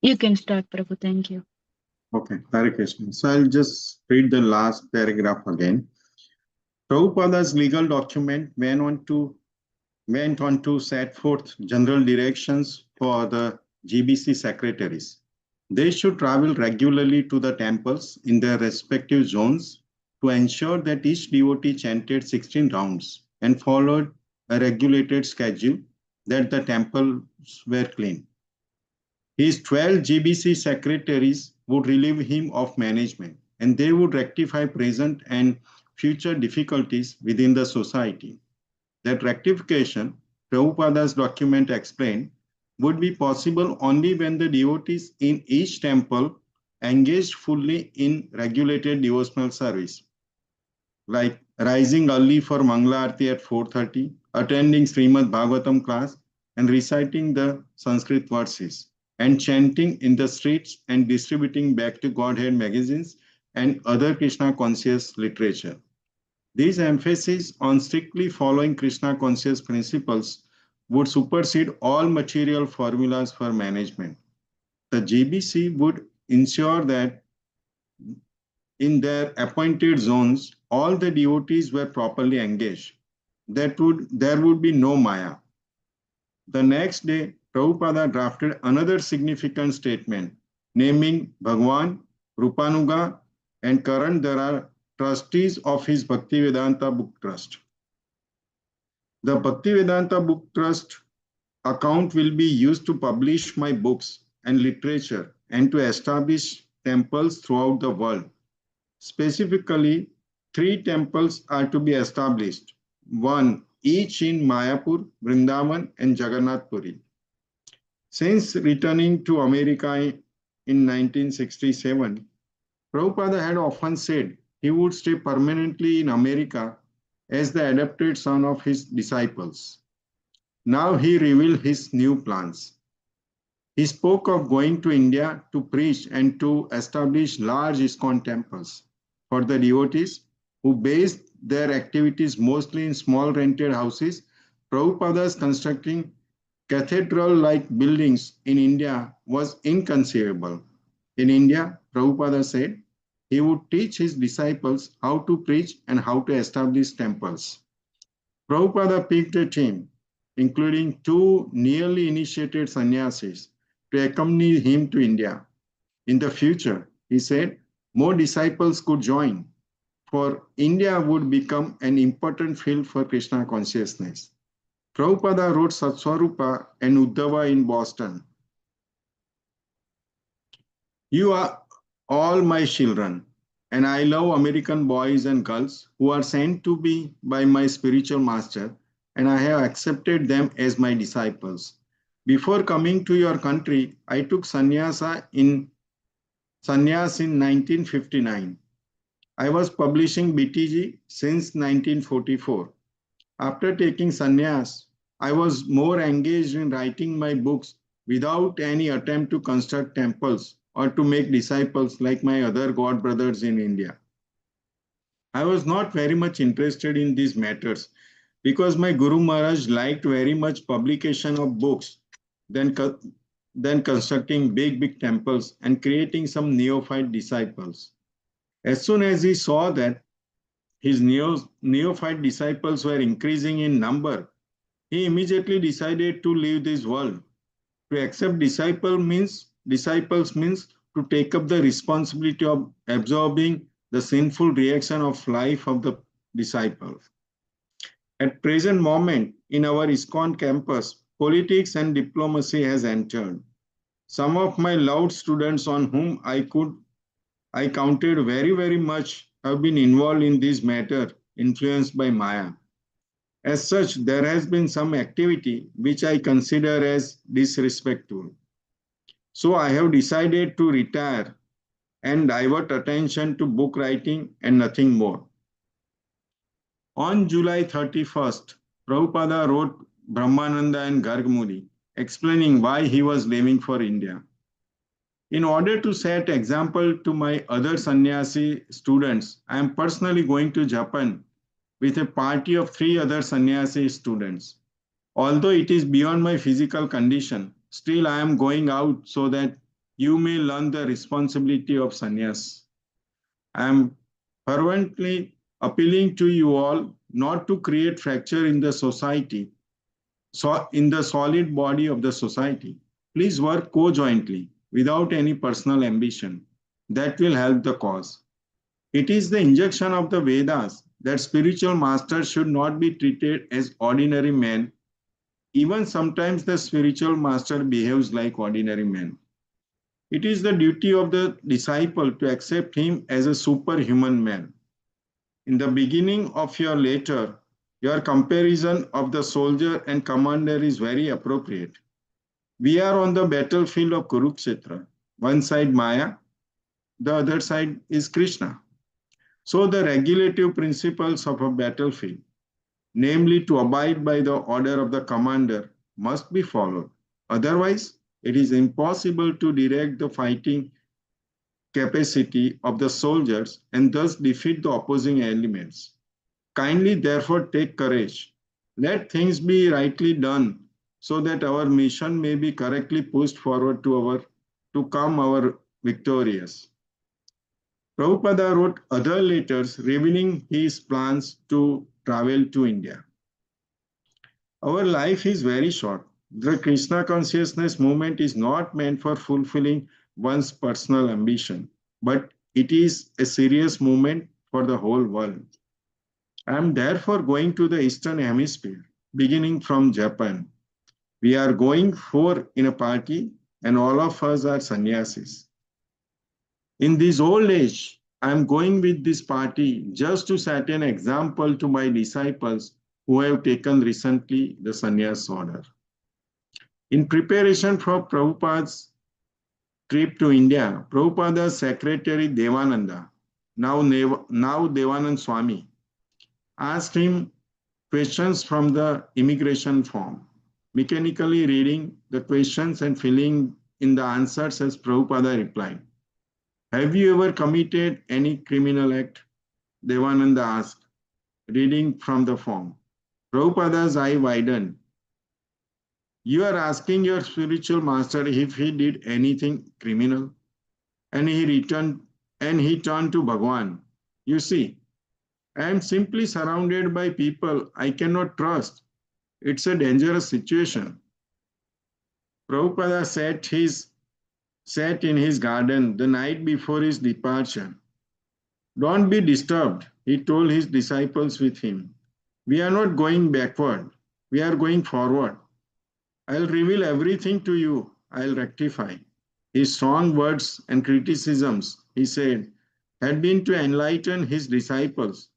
You can start, Prabhu. Thank you. Okay, Hare Krishna. So I'll just read the last paragraph again. Prabhupada's legal document went on to set forth general directions for the GBC secretaries. They should travel regularly to the temples in their respective zones to ensure that each devotee chanted 16 rounds and followed a regulated schedule, that the temples were clean. His 12 GBC secretaries would relieve him of management, and they would rectify present and future difficulties within the society. That rectification, Prabhupada's document explained, would be possible only when the devotees in each temple engaged fully in regulated devotional service, like rising early for Mangala Aarti at 4:30, attending Srimad Bhagavatam class, and reciting the Sanskrit verses, and chanting in the streets and distributing back to Godhead magazines and other Krishna conscious literature. This emphasis on strictly following Krishna conscious principles would supersede all material formulas for management. The GBC would ensure that in their appointed zones, all the devotees were properly engaged. There would be no Maya. The next day, Prabhupada drafted another significant statement, naming Bhagwan, Rupanuga, and Karan Dara trustees of his Bhaktivedanta Book Trust. The Bhaktivedanta Book Trust account will be used to publish my books and literature and to establish temples throughout the world. Specifically, three temples are to be established, one each in Mayapur, Vrindavan, and Jagannath Puri. Since returning to America in 1967, Prabhupada had often said he would stay permanently in America as the adopted son of his disciples. Now he revealed his new plans. He spoke of going to India to preach and to establish large ISKCON temples for the devotees who based their activities mostly in small rented houses. Prabhupada's constructing cathedral-like buildings in India was inconceivable. In India, Prabhupada said he would teach his disciples how to preach and how to establish temples. Prabhupada picked a team, including two nearly initiated sannyasis, to accompany him to India. In the future, he said, more disciples could join, for India would become an important field for Krishna consciousness. Prabhupada wrote Satswarupa and Uddhava in Boston. You are all my children, and I love American boys and girls who are sent to me by my spiritual master, and I have accepted them as my disciples. Before coming to your country, I took sannyas in 1959. I was publishing BTG since 1944. After taking sannyas, I was more engaged in writing my books without any attempt to construct temples or to make disciples like my other god brothers in India. I was not very much interested in these matters because my Guru Maharaj liked very much publication of books than, than constructing big temples and creating some neophyte disciples. As soon as he saw that his neophyte disciples were increasing in number, he immediately decided to leave this world. To accept disciples means to take up the responsibility of absorbing the sinful reaction of life of the disciple. At present moment in our ISKCON campus, politics and diplomacy has entered. Some of my loved students on whom I counted very much have been involved in this matter, influenced by Maya. As such, there has been some activity which I consider as disrespectful. So I have decided to retire and divert attention to book writing and nothing more. On July 31st, Prabhupada wrote Brahmananda and Garg explaining why he was leaving for India. In order to set example to my other sannyasi students, I am personally going to Japan with a party of 3 other sannyasi students. Although it is beyond my physical condition, still I am going out so that you may learn the responsibility of sannyas. I am fervently appealing to you all not to create fracture in the society, so in the solid body of the society. Please work co-jointly without any personal ambition. That will help the cause. It is the injunction of the Vedas that spiritual masters should not be treated as ordinary men. Even sometimes the spiritual master behaves like ordinary men. It is the duty of the disciple to accept him as a superhuman man. In the beginning of your letter, your comparison of the soldier and commander is very appropriate. We are on the battlefield of Kurukshetra. One side Maya, the other side is Krishna. So the regulative principles of a battlefield, namely to abide by the order of the commander, must be followed. Otherwise, it is impossible to direct the fighting capacity of the soldiers and thus defeat the opposing elements. Kindly, therefore, take courage. Let things be rightly done so that our mission may be correctly pushed forward to come our victorious. Prabhupada wrote other letters revealing his plans to travel to India. Our life is very short. The Krishna consciousness movement is not meant for fulfilling one's personal ambition, but it is a serious movement for the whole world. I am therefore going to the Eastern Hemisphere, beginning from Japan. We are going four in a party, and all of us are sannyasis. In this old age, I am going with this party just to set an example to my disciples who have taken recently the sannyas order. In preparation for Prabhupada's trip to India, Prabhupada's secretary Devananda, now Devanand Swami, asked him questions from the immigration form, mechanically reading the questions and filling in the answers as Prabhupada replied. Have you ever committed any criminal act? Devananda asked, reading from the form. Prabhupada's eye widened. You are asking your spiritual master if he did anything criminal? And he turned to Bhagwan. You see, I am simply surrounded by people I cannot trust. It's a dangerous situation. Prabhupada sat in his garden the night before his departure. Don't be disturbed, he told his disciples with him. We are not going backward, we are going forward. I'll reveal everything to you, I'll rectify. His strong words and criticisms, he said, had been to enlighten his disciples,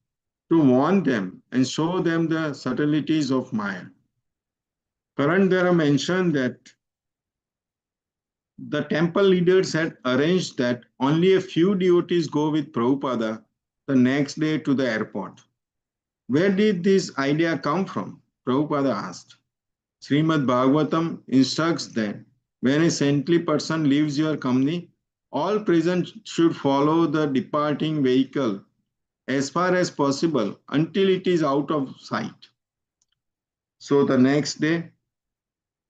to warn them and show them the subtleties of Maya. Karandara mentioned that the temple leaders had arranged that only a few devotees go with Prabhupada the next day to the airport. Where did this idea come from? Prabhupada asked. Srimad Bhagavatam instructs that when a saintly person leaves your company, all present should follow the departing vehicle as far as possible until it is out of sight. So the next day,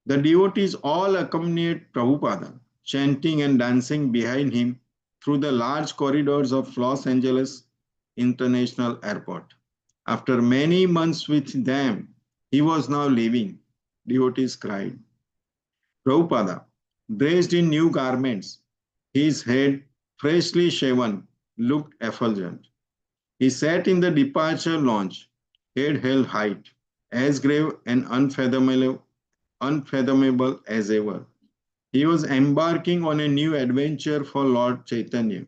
the devotees all accompanied Prabhupada, chanting and dancing behind him through the large corridors of Los Angeles International Airport. After many months with them, he was now leaving. Devotees cried. Prabhupada, dressed in new garments, his head freshly shaven, looked effulgent. He sat in the departure lounge, head held high, as grave and unfathomable as ever. He was embarking on a new adventure for Lord Chaitanya.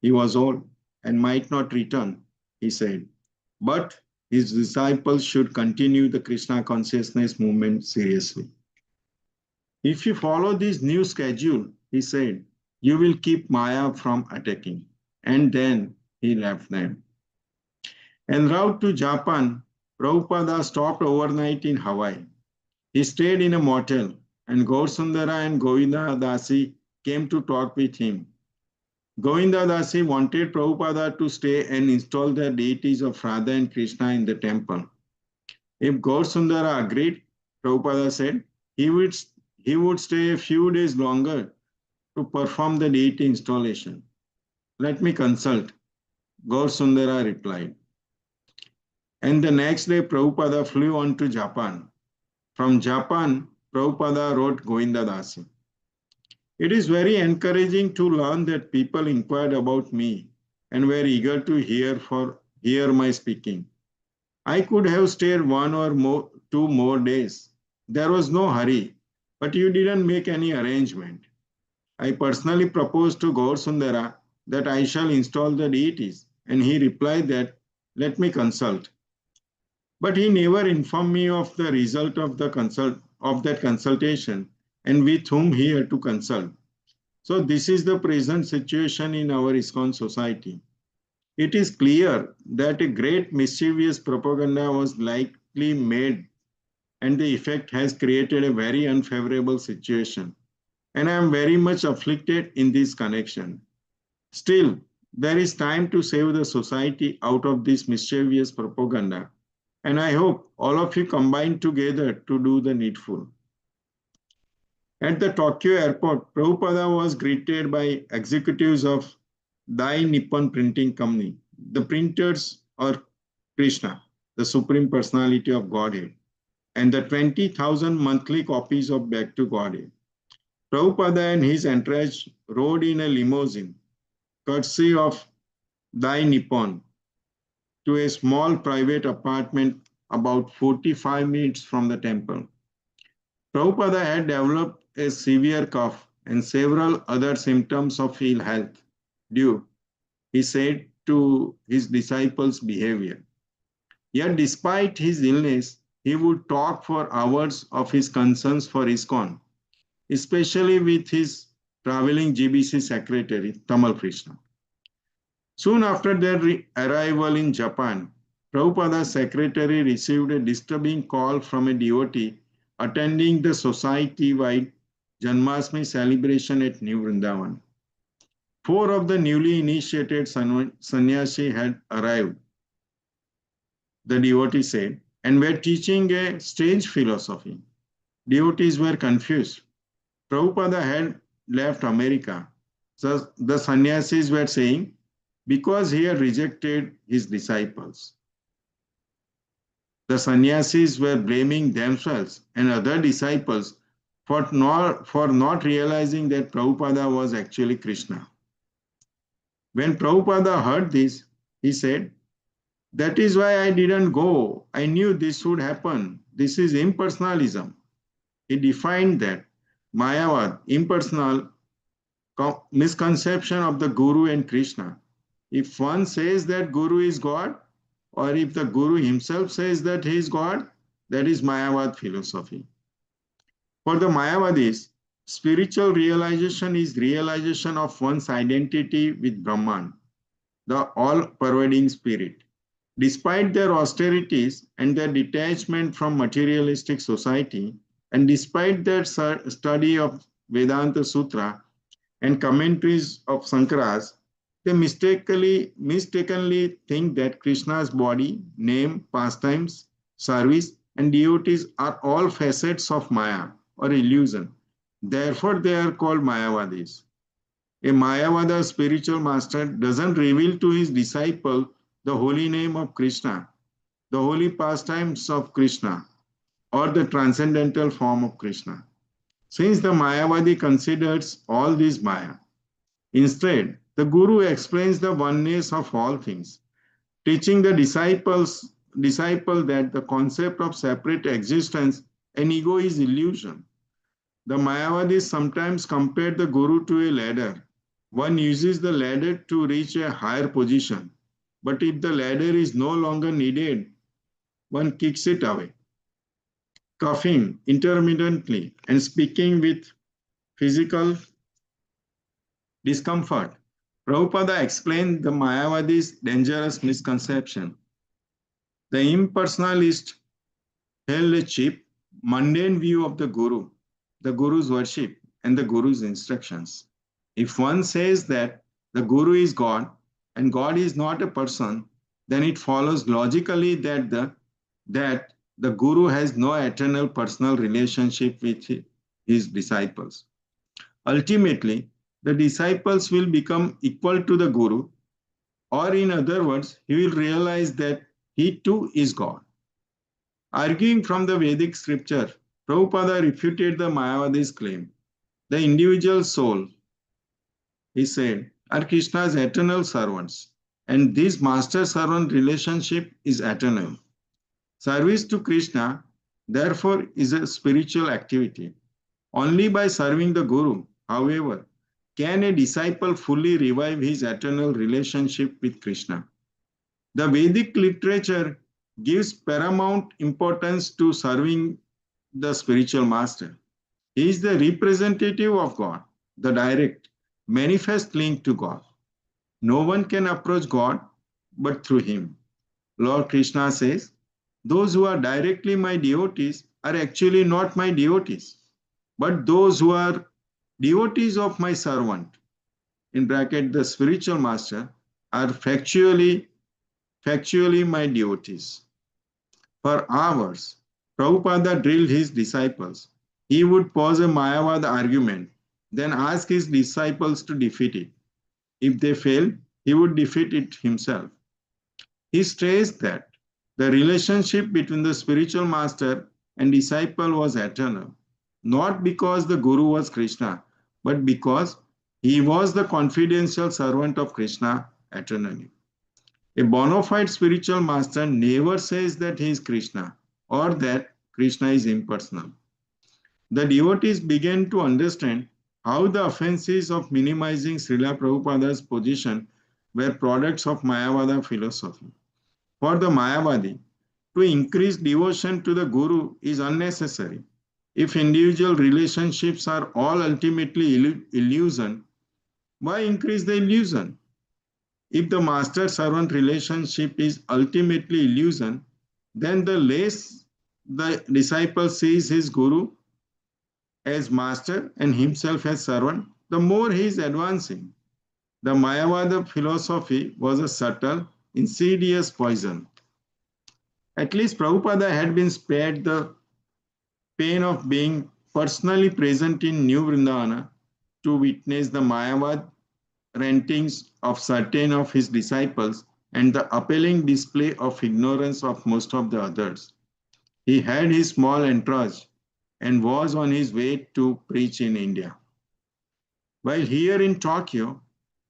He was old and might not return, he said. But his disciples should continue the Krishna consciousness movement seriously. If you follow this new schedule, he said, you will keep Maya from attacking. And then he left them. En route to Japan, Prabhupada stopped overnight in Hawaii. He stayed in a motel, and Gaurasundara and Govinda Dasi came to talk with him. Govinda Dasi wanted Prabhupada to stay and install the deities of Radha and Krishna in the temple. If Gaurasundara agreed, Prabhupada said, he would stay a few days longer to perform the deity installation. Let me consult, Gaur Sundara replied. And the next day, Prabhupada flew on to Japan. From Japan, Prabhupada wrote Govinda Dasi. It is very encouraging to learn that people inquired about me and were eager to hear my speaking. I could have stayed one or two more days. There was no hurry, but you didn't make any arrangement. I personally proposed to Gaur Sundara that I shall install the deities, and he replied that let me consult. But he never informed me of the result of that consultation and with whom he had to consult. So this is the present situation in our ISKCON society. It is clear that a great mischievous propaganda was likely made, and the effect has created a very unfavorable situation. And I am very much afflicted in this connection. Still, there is time to save the society out of this mischievous propaganda, and I hope all of you combine together to do the needful. At the Tokyo airport, Prabhupada was greeted by executives of Dai Nippon Printing Company. The printers are Krishna, the Supreme Personality of Godhead, and the 20,000 monthly copies of Back to Godhead. Prabhupada and his entourage rode in a limousine, courtesy of Dai Nippon, to a small private apartment about 45 minutes from the temple. Prabhupada had developed a severe cough and several other symptoms of ill health due, he said, to his disciples' behavior. Yet despite his illness, he would talk for hours of his concerns for ISKCON, especially with his traveling GBC secretary, Tamal Krishna. Soon after their arrival in Japan, Prabhupada's secretary received a disturbing call from a devotee attending the society-wide Janmashtami celebration at New Vrindavan. 4 of the newly initiated sannyasi had arrived, the devotee said, and were teaching a strange philosophy. Devotees were confused. Prabhupada had left America. So the sannyasis were saying, because he had rejected his disciples. The sannyasis were blaming themselves and other disciples for not realizing that Prabhupada was actually Krishna. When Prabhupada heard this, he said, that is why I didn't go. I knew this would happen. This is impersonalism. He defined that Mayavad, impersonal misconception of the Guru and Krishna. If one says that Guru is God, or if the Guru himself says that he is God, that is Mayavad philosophy. For the Mayavadis, spiritual realization is realization of one's identity with Brahman, the all-pervading spirit. Despite their austerities and their detachment from materialistic society, and despite their study of Vedanta Sutra and commentaries of Sankaras, they mistakenly think that Krishna's body, name, pastimes, service, and devotees are all facets of Maya or illusion. Therefore, they are called Mayavadis. A Mayavada spiritual master doesn't reveal to his disciple the holy name of Krishna, the holy pastimes of Krishna, or the transcendental form of Krishna, since the Mayavadi considers all these Maya. Instead, the Guru explains the oneness of all things, teaching the disciple that the concept of separate existence and ego is illusion. The Mayavadis sometimes compare the Guru to a ladder. One uses the ladder to reach a higher position, but if the ladder is no longer needed, one kicks it away. Coughing intermittently and speaking with physical discomfort, Prabhupada explained the Mayavadi's dangerous misconception. The impersonalist held a cheap, mundane view of the Guru's worship, and the Guru's instructions. If one says that the Guru is God and God is not a person, then it follows logically that the Guru has no eternal personal relationship with his disciples. Ultimately, the disciples will become equal to the Guru, or in other words, he will realize that he too is God. Arguing from the Vedic scripture, Prabhupada refuted the Mayavadi's claim. The individual soul, he said, are Krishna's eternal servants, and this master-servant relationship is eternal. Service to Krishna, therefore, is a spiritual activity. Only by serving the Guru, however, can a disciple fully revive his eternal relationship with Krishna. The Vedic literature gives paramount importance to serving the spiritual master. He is the representative of God, the direct, manifest link to God. No one can approach God but through him. Lord Krishna says, those who are directly my devotees are actually not my devotees, but those who are devotees of my servant, in bracket the spiritual master, are factually my devotees. For hours, Prabhupada drilled his disciples. He would pause a Mayavad argument, then ask his disciples to defeat it. If they failed, he would defeat it himself. He stressed that the relationship between the spiritual master and disciple was eternal, not because the Guru was Krishna, but because he was the confidential servant of Krishna eternally. A bona fide spiritual master never says that he is Krishna or that Krishna is impersonal. The devotees began to understand how the offenses of minimizing Srila Prabhupada's position were products of Mayavada philosophy. For the Mayavadi, to increase devotion to the Guru is unnecessary. If individual relationships are all ultimately illusion, why increase the illusion? If the master-servant relationship is ultimately illusion, then the less the disciple sees his Guru as master and himself as servant, the more he is advancing. The Mayavada philosophy was a subtle, insidious poison. At least Prabhupada had been spared the pain of being personally present in New Vrindavana to witness the Mayavad rantings of certain of his disciples and the appalling display of ignorance of most of the others. He had his small entourage and was on his way to preach in India. While here in Tokyo,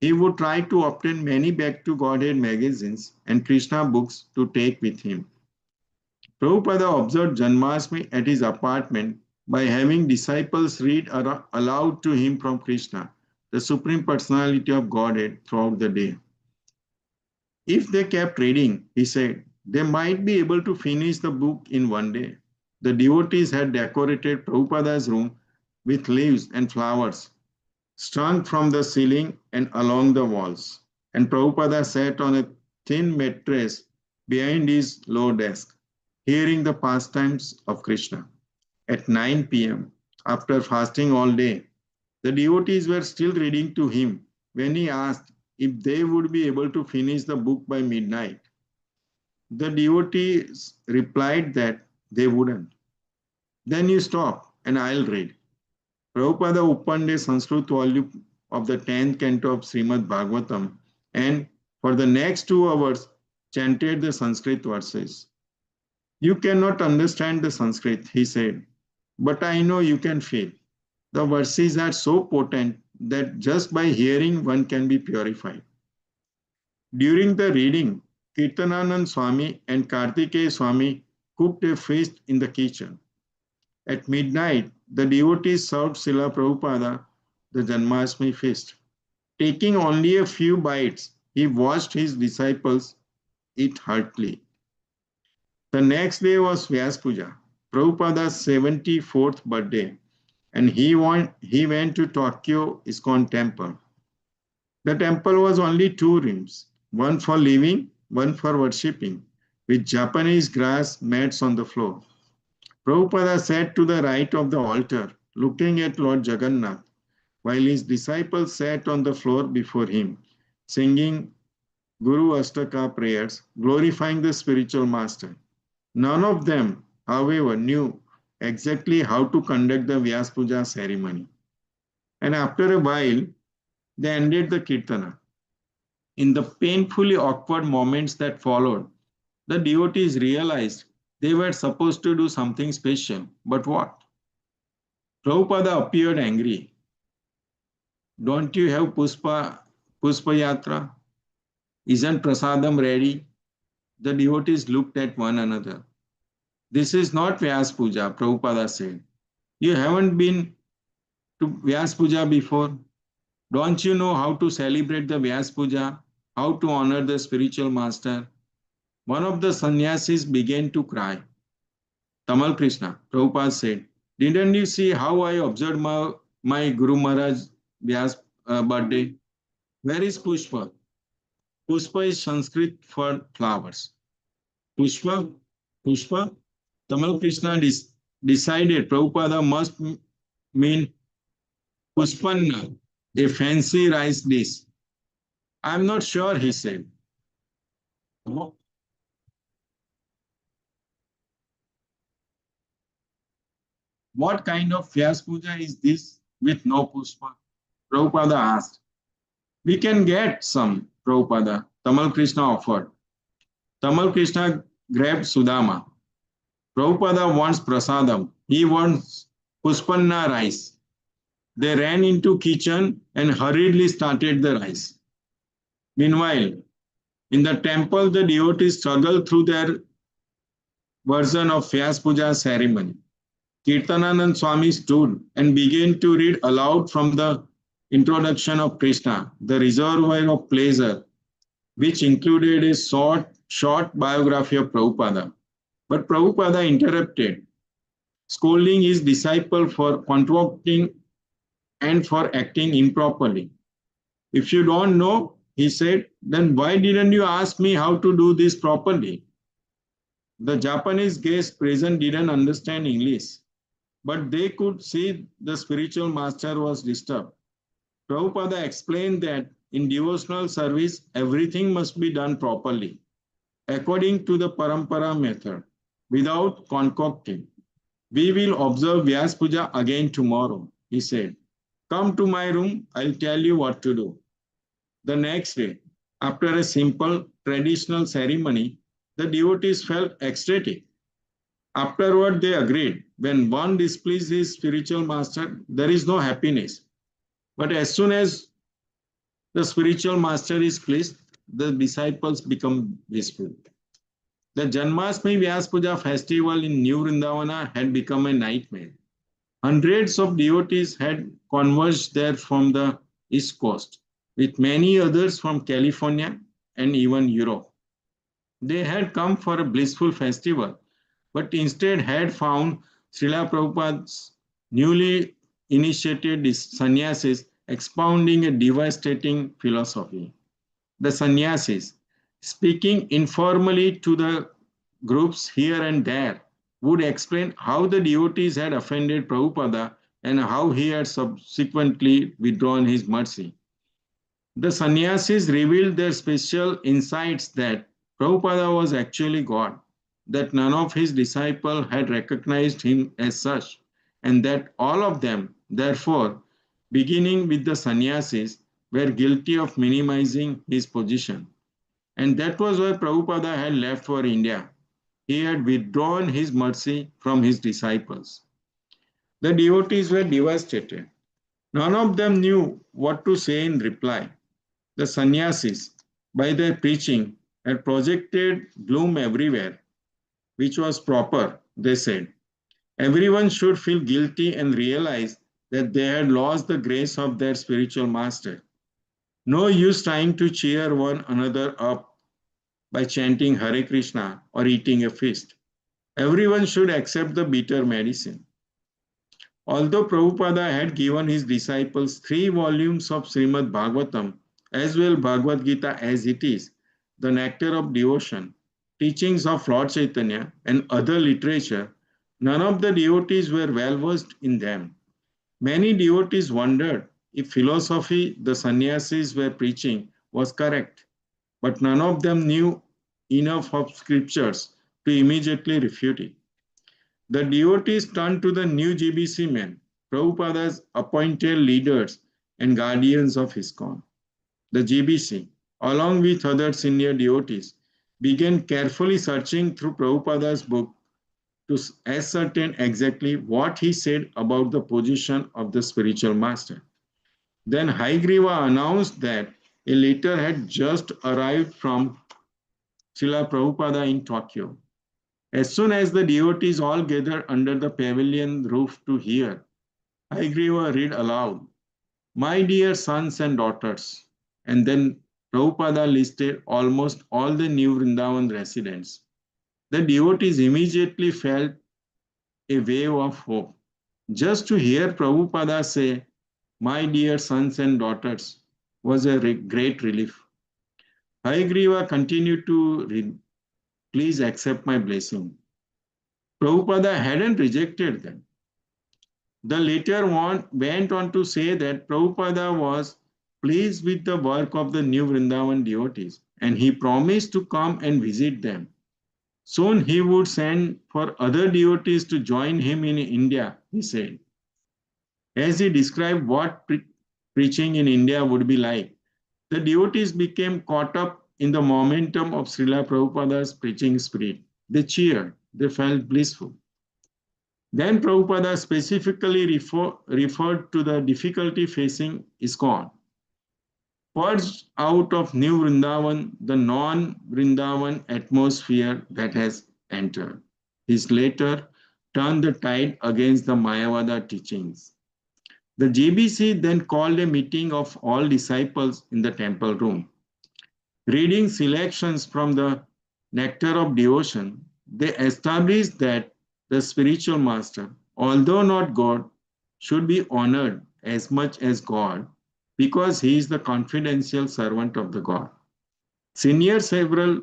he would try to obtain many Back to Godhead magazines and Krishna books to take with him. Prabhupada observed Janmashtami at his apartment by having disciples read aloud to him from Krishna, the Supreme Personality of Godhead, throughout the day. If they kept reading, he said, they might be able to finish the book in one day. The devotees had decorated Prabhupada's room with leaves and flowers strung from the ceiling and along the walls. And Prabhupada sat on a thin mattress behind his low desk, hearing the pastimes of Krishna. At 9 p.m., after fasting all day, the devotees were still reading to him when he asked if they would be able to finish the book by midnight. The devotees replied that they wouldn't. Then you stop and I'll read. Prabhupada opened a Sanskrit volume of the 10th canto of Srimad Bhagavatam and for the next 2 hours chanted the Sanskrit verses. You cannot understand the Sanskrit, he said, but I know you can feel. The verses are so potent that just by hearing one can be purified. During the reading, Kirtananand Swami and Kartikeya Swami cooked a feast in the kitchen. At midnight, the devotees served Srila Prabhupada the Janmashtami feast. Taking only a few bites, he watched his disciples eat heartily. The next day was Vyas Puja, Prabhupada's 74th birthday, and he went to Tokyo ISKCON temple. The temple was only 2 rooms, one for living, one for worshipping, with Japanese grass mats on the floor. Prabhupada sat to the right of the altar, looking at Lord Jagannath, while his disciples sat on the floor before him, singing Guru Astaka prayers, glorifying the spiritual master. None of them, however, knew exactly how to conduct the Vyas Puja ceremony. And after a while, They ended the Kirtana. In the painfully awkward moments that followed, the devotees realized they were supposed to do something special. But what? Prabhupada appeared angry. Don't you have Puspa Yatra? Isn't Prasadam ready? The devotees looked at one another. This is not Vyas Puja, Prabhupada said. You haven't been to Vyas Puja before. Don't you know how to celebrate the Vyas Puja? How to honor the spiritual master? One of the sannyasis began to cry. Tamal Krishna, Prabhupada said, didn't you see how I observed my Guru Maharaj Vyas birthday? Where is Pushpa? Pushpa is Sanskrit for flowers. Pushpa, Pushpa, Tamal Krishna decided Prabhupada must mean Pushpanna, a fancy rice dish. I'm not sure, he said. What kind of Vyas Puja is this with no Pushpa? Prabhupada asked. We can get some, Prabhupada, Tamal Krishna offered. Tamal Krishna grabbed Sudama. Prabhupada wants prasadam. He wants Pushpanna rice. They ran into kitchen and hurriedly started the rice. Meanwhile, in the temple, the devotees struggled through their version of Vyas Puja ceremony. Kirtananand Swami stood and began to read aloud from the introduction of Krishna, the reservoir of pleasure, which included a short biography of Prabhupada. But Prabhupada interrupted, scolding his disciple for concocting and for acting improperly. If you don't know, he said, then why didn't you ask me how to do this properly? The Japanese guests present didn't understand English, but they could see the spiritual master was disturbed. Prabhupada explained that in devotional service, everything must be done properly, according to the Parampara method, without concocting. We will observe Vyas Puja again tomorrow, he said. Come to my room, I'll tell you what to do. The next day, after a simple traditional ceremony, the devotees felt ecstatic. Afterward, they agreed when one displeases his spiritual master, there is no happiness. But as soon as the spiritual master is pleased, the disciples become blissful. The Janmashtami Vyas Puja festival in New Vrindavana had become a nightmare. Hundreds of devotees had converged there from the East Coast, with many others from California and even Europe. They had come for a blissful festival, but instead had found Srila Prabhupada's newly initiated sannyasis expounding a devastating philosophy. The sannyasis, speaking informally to the groups here and there, would explain how the devotees had offended Prabhupada and how he had subsequently withdrawn his mercy. The sannyasis revealed their special insights that Prabhupada was actually God, that none of his disciples had recognized him as such, and that all of them, therefore, beginning with the sannyasis, were guilty of minimizing his position. And that was why Prabhupada had left for India. He had withdrawn his mercy from his disciples. The devotees were devastated. None of them knew what to say in reply. The sannyasis, by their preaching, had projected gloom everywhere, which was proper, they said. Everyone should feel guilty and realize that they had lost the grace of their spiritual master. No use trying to cheer one another up by chanting Hare Krishna or eating a feast. Everyone should accept the bitter medicine. Although Prabhupada had given his disciples 3 volumes of Srimad Bhagavatam, as well Bhagavad Gita as it is, the nectar of devotion, teachings of Lord Chaitanya, and other literature, none of the devotees were well versed in them. Many devotees wondered if philosophy the sannyasis were preaching was correct, but none of them knew enough of scriptures to immediately refute it. The devotees turned to the new GBC men, Prabhupada's appointed leaders, and guardians of ISKCON. The GBC, along with other senior devotees, began carefully searching through Prabhupada's book to ascertain exactly what he said about the position of the spiritual master. Then Haigriva announced that a letter had just arrived from Srila Prabhupada in Tokyo. As soon as the devotees all gathered under the pavilion roof to hear, Haigriva read aloud, "My dear sons and daughters," and then Prabhupada listed almost all the new Vrindavan residents. The devotees immediately felt a wave of hope. Just to hear Prabhupada say, "My dear sons and daughters," was a great relief. Hayagriva continued to read, "Please accept my blessing." Prabhupada hadn't rejected them. The letter went on to say that Prabhupada was pleased with the work of the new Vrindavan devotees and he promised to come and visit them. Soon he would send for other devotees to join him in India, he said. As he described what preaching in India would be like, the devotees became caught up in the momentum of Srila Prabhupada's preaching spirit. They cheered, they felt blissful. Then Prabhupada specifically referred to the difficulty facing ISKCON. Purged out of New Vrindavan, the non-Vrindavan atmosphere that has entered. His letter turned the tide against the Mayavada teachings. The GBC then called a meeting of all disciples in the temple room. Reading selections from the Nectar of Devotion, they established that the spiritual master, although not God, should be honored as much as God because he is the confidential servant of the God. Several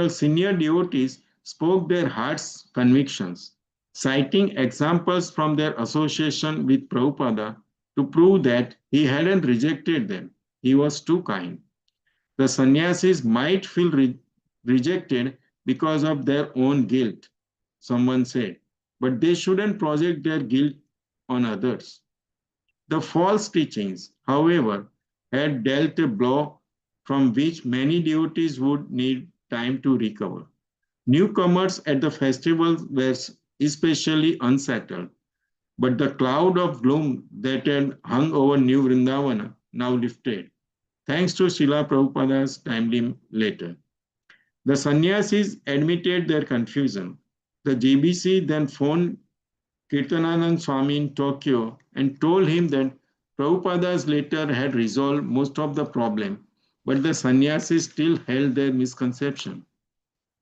senior devotees spoke their heart's convictions, citing examples from their association with Prabhupada to prove that he hadn't rejected them. He was too kind. The sannyasis might feel rejected because of their own guilt, someone said, but they shouldn't project their guilt on others. The false teachings, however, had dealt a blow from which many devotees would need time to recover. Newcomers at the festival were especially unsettled, but the cloud of gloom that had hung over New Vrindavana now lifted, thanks to Srila Prabhupada's timely letter. The sannyasis admitted their confusion. The GBC then phoned Kirtananand Swami in Tokyo and told him that Prabhupada's letter had resolved most of the problem, but the sannyasis still held their misconception.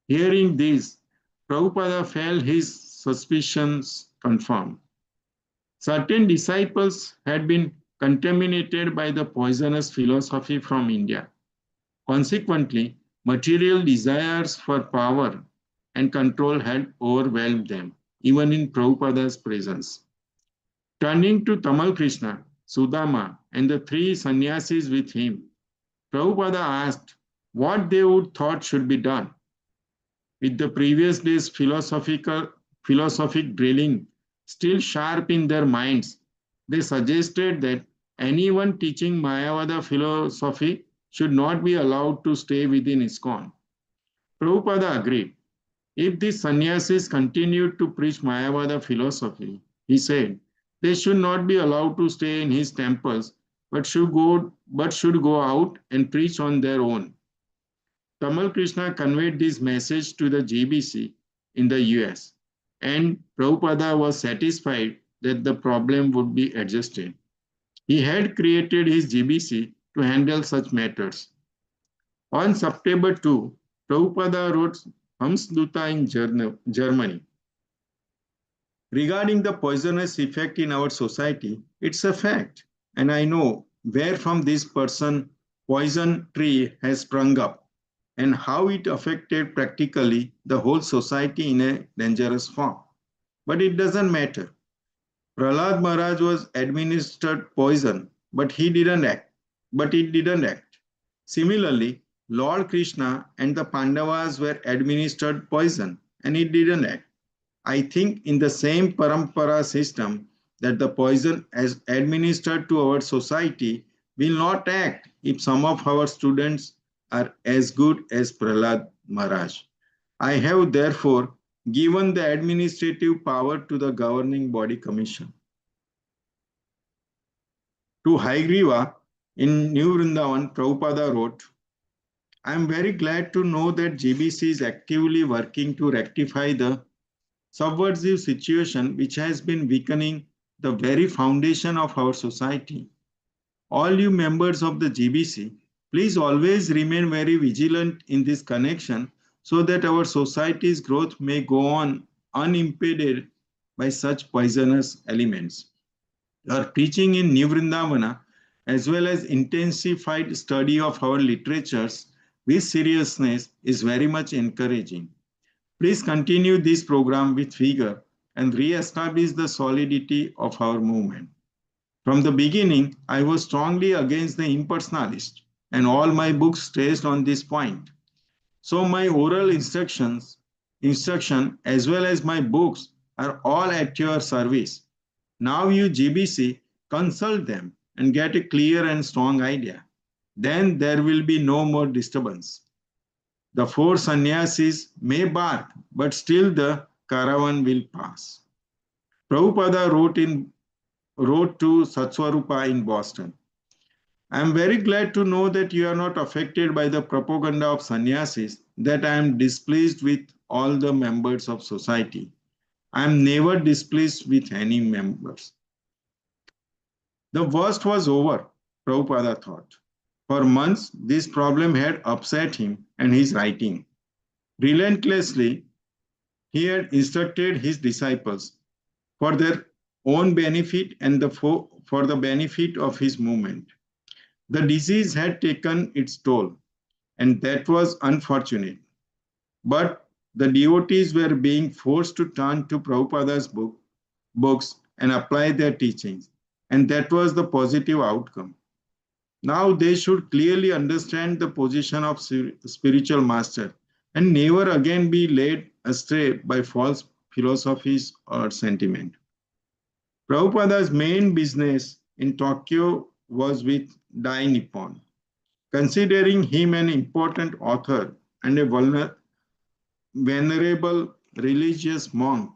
Hearing this, Prabhupada felt his suspicions confirmed. Certain disciples had been contaminated by the poisonous philosophy from India. Consequently, material desires for power and control had overwhelmed them, even in Prabhupada's presence. Turning to Tamal Krishna, Sudama, and the three sannyasis with him, Prabhupada asked what they would thought should be done. With the previous day's philosophic drilling still sharp in their minds, they suggested that anyone teaching Mayavada philosophy should not be allowed to stay within ISKCON. Prabhupada agreed. If these sannyasis continued to preach Mayavada philosophy, he said, they should not be allowed to stay in his temples, but should go out and preach on their own. Tamal Krishna conveyed this message to the GBC in the US, and Prabhupada was satisfied that the problem would be adjusted. He had created his GBC to handle such matters. On September 2, Prabhupada wrote Hamsduta in Germany. Regarding the poisonous effect in our society, it's a fact, and I know where from this poison tree has sprung up and how it affected practically the whole society in a dangerous form. But it doesn't matter. Prahlad Maharaj was administered poison, but he didn't act. But it didn't act. Similarly, Lord Krishna and the Pandavas were administered poison, and it didn't act. I think in the same parampara system, that the poison as administered to our society will not act if some of our students are as good as Prahlad Maharaj. I have therefore given the administrative power to the governing body commission. To Haigriva in New Vrindavan, Prabhupada wrote, I am very glad to know that GBC is actively working to rectify the subversive situation which has been weakening the very foundation of our society. All you members of the GBC, please always remain very vigilant in this connection so that our society's growth may go on unimpeded by such poisonous elements. Your preaching in New Vrindavana, as well as intensified study of our literatures with seriousness, is very much encouraging. Please continue this program with vigor and re-establish the solidity of our movement. From the beginning, I was strongly against the impersonalist, and all my books stressed on this point. So my oral instruction as well as my books are all at your service. Now you GBC, consult them and get a clear and strong idea. Then there will be no more disturbance. The four sannyasis may bark, but still the caravan will pass. Prabhupada wrote to Satswarupa in Boston. I am very glad to know that you are not affected by the propaganda of sannyasis, that I am displeased with all the members of society. I am never displeased with any members. The worst was over, Prabhupada thought. For months, this problem had upset him and his writing. Relentlessly, he had instructed his disciples for their own benefit and for the benefit of his movement. The disease had taken its toll, and that was unfortunate. But the devotees were being forced to turn to Prabhupada's books and apply their teachings, and that was the positive outcome. Now they should clearly understand the position of spiritual master and never again be led astray by false philosophies or sentiment. Prabhupada's main business in Tokyo was with Dai Nippon. Considering him an important author and a venerable religious monk,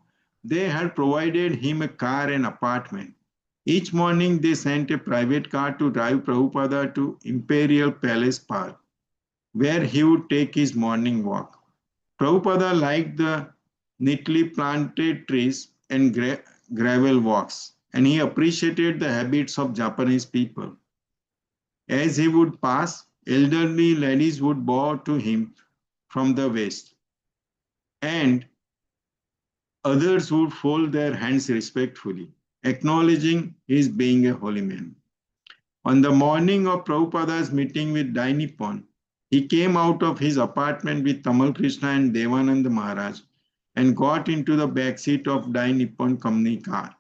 they had provided him a car and apartment. Each morning they sent a private car to drive Prabhupada to Imperial Palace Park, where he would take his morning walk. Prabhupada liked the neatly planted trees and gravel walks, and he appreciated the habits of Japanese people. As he would pass, elderly ladies would bow to him from the west, and others would fold their hands respectfully, acknowledging his being a holy man. On the morning of Prabhupada's meeting with Dai Nippon, he came out of his apartment with Tamal Krishna and Devanand Maharaj and got into the back seat of Dai Nippon company car.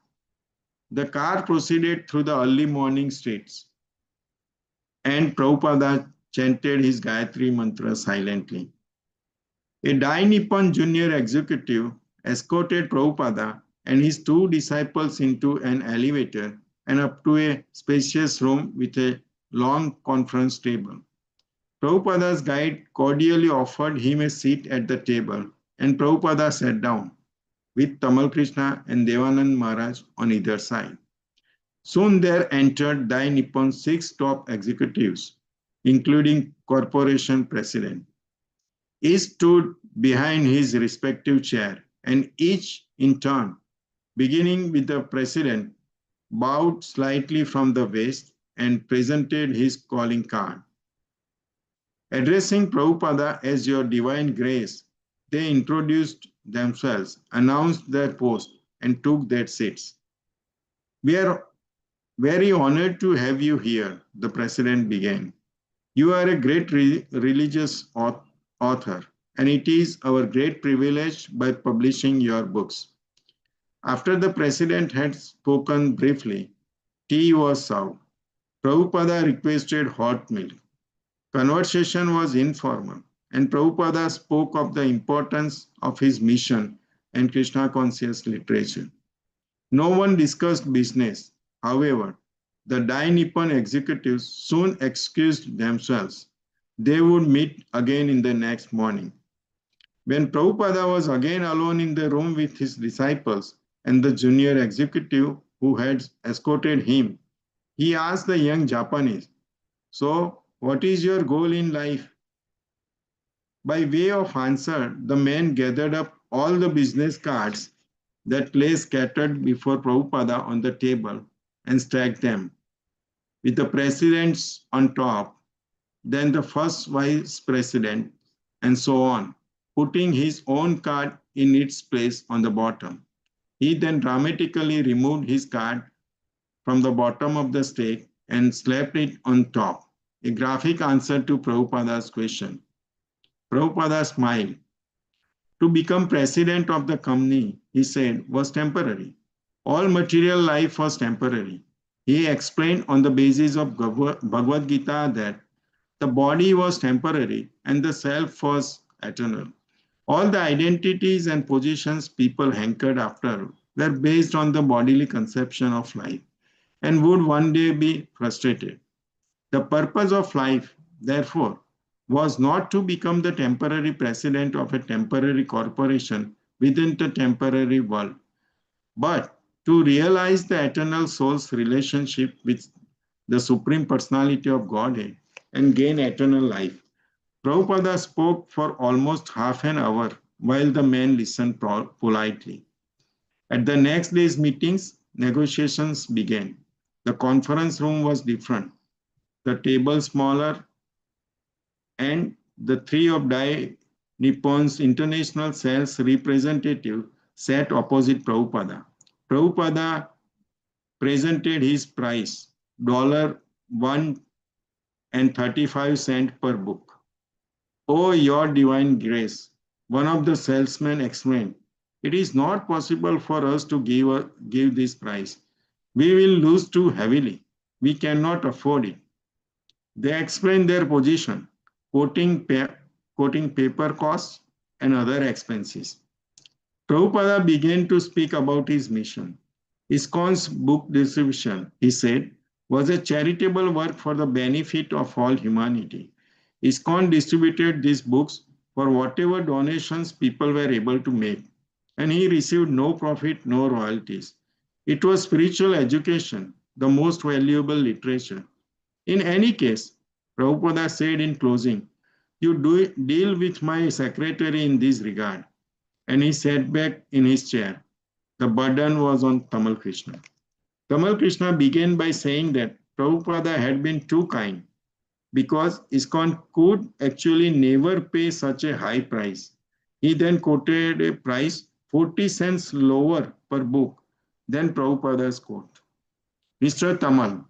The car proceeded through the early morning streets, and Prabhupada chanted his Gayatri mantra silently. A Dai Nippon junior executive escorted Prabhupada and his two disciples into an elevator and up to a spacious room with a long conference table. Prabhupada's guide cordially offered him a seat at the table, and Prabhupada sat down, with Tamal Krishna and Devanand Maharaj on either side. Soon there entered Dai Nippon's 6 top executives, including corporation president. Each stood behind his respective chair, and each in turn, beginning with the president, bowed slightly from the waist and presented his calling card. Addressing Prabhupada as Your Divine Grace, they introduced themselves, announced their post, and took their seats. We are very honored to have you here, the president began. You are a great religious author, and it is our great privilege by publishing your books. After the president had spoken briefly, tea was served. Prabhupada requested hot milk. Conversation was informal, and Prabhupada spoke of the importance of his mission and Krishna conscious literature. No one discussed business. However, the Dai Nippon executives soon excused themselves. They would meet again in the next morning. When Prabhupada was again alone in the room with his disciples and the junior executive who had escorted him, he asked the young Japanese, "So, what is your goal in life?" By way of answer, the man gathered up all the business cards that lay scattered before Prabhupada on the table and stacked them, with the presidents on top, then the first vice president, and so on, putting his own card in its place on the bottom. He then dramatically removed his card from the bottom of the stack and slapped it on top, a graphic answer to Prabhupada's question. Prabhupada smiled. To become president of the company, he said, was temporary. All material life was temporary. He explained on the basis of Bhagavad Gita that the body was temporary and the self was eternal. All the identities and positions people hankered after were based on the bodily conception of life and would one day be frustrated. The purpose of life, therefore, was not to become the temporary president of a temporary corporation within the temporary world, but to realize the eternal soul's relationship with the Supreme Personality of Godhead and gain eternal life. Prabhupada spoke for almost half an hour while the men listened politely. At the next day's meetings, negotiations began. The conference room was different, the table smaller, and the three of Dai Nippon's international sales representative sat opposite Prabhupada. Prabhupada presented his price, $1.35 per book. "Oh, your divine grace," one of the salesmen explained, "it is not possible for us to give this price. We will lose too heavily. We cannot afford it." They explained their position, quoting, quoting paper costs and other expenses. Prabhupada began to speak about his mission. ISKCON's book distribution, he said, was a charitable work for the benefit of all humanity. ISKCON distributed these books for whatever donations people were able to make, and he received no profit, no royalties. It was spiritual education, the most valuable literature. In any case, Prabhupada said in closing, "You deal with my secretary in this regard." And he sat back in his chair. The burden was on Tamal Krishna. Tamal Krishna began by saying that Prabhupada had been too kind because ISKCON could actually never pay such a high price. He then quoted a price 40 cents lower per book than Prabhupada's quote. "Mr. Tamal,"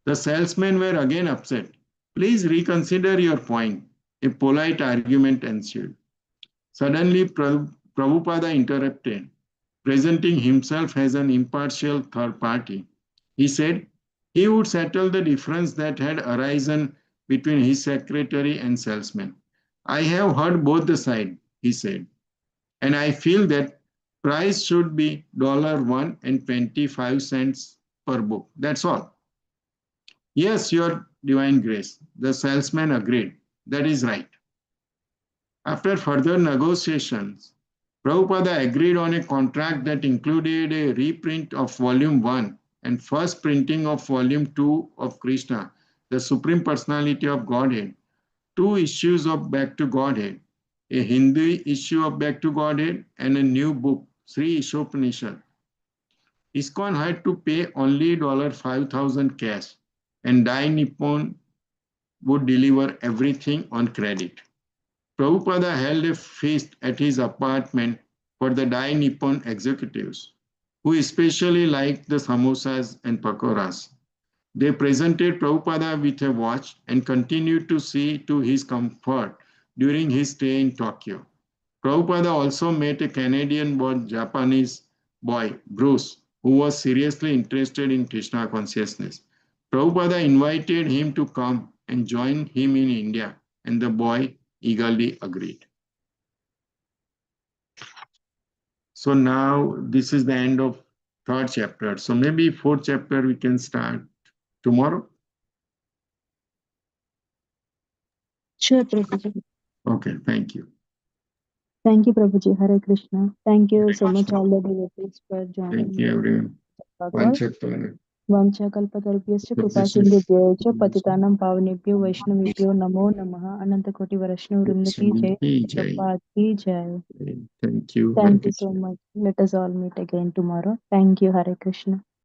the salesmen were again upset. "Please reconsider your point." A polite argument ensued. Suddenly, Prabhupada interrupted, presenting himself as an impartial third party. He said he would settle the difference that had arisen between his secretary and salesman. "I have heard both the sides," he said, "and I feel that price should be $1.25 per book. That's all." "Yes, your divine grace," the salesman agreed. "That is right." After further negotiations, Prabhupada agreed on a contract that included a reprint of Volume 1 and first printing of Volume 2 of Krishna, the Supreme Personality of Godhead, two issues of Back to Godhead, a Hindi issue of Back to Godhead, and a new book, Sri Ishopanishad. ISKCON had to pay only $5,000 cash, and Dai Nippon would deliver everything on credit. Prabhupada held a feast at his apartment for the Dai Nippon executives, who especially liked the samosas and pakoras. They presented Prabhupada with a watch and continued to see to his comfort during his stay in Tokyo. Prabhupada also met a Canadian-born Japanese boy, Bruce, who was seriously interested in Krishna consciousness. Prabhupada invited him to come and join him in India, and the boy eagerly agreed. So now this is the end of third chapter. So maybe fourth chapter we can start tomorrow. Sure, Prabhuji. Okay, thank you. Thank you, Prabhuji. Hare Krishna. Thank you Hare so much, Krishna. all the devotees, for Thank joining you, in everyone. Bhagavad. Vanchattana. Vanchakalpatarubhyascha कृपासिन्धुभ्यो पतितानां पावनेभ्यो वैष्णवेभ्यो नमो नमः अनन्तकोटिवर्षणवृन्द की जय Jai. Jagannath की जय. Thank you. Hare Thank you so Krishna. much. Let us all meet again tomorrow. Thank you. Hare Krishna.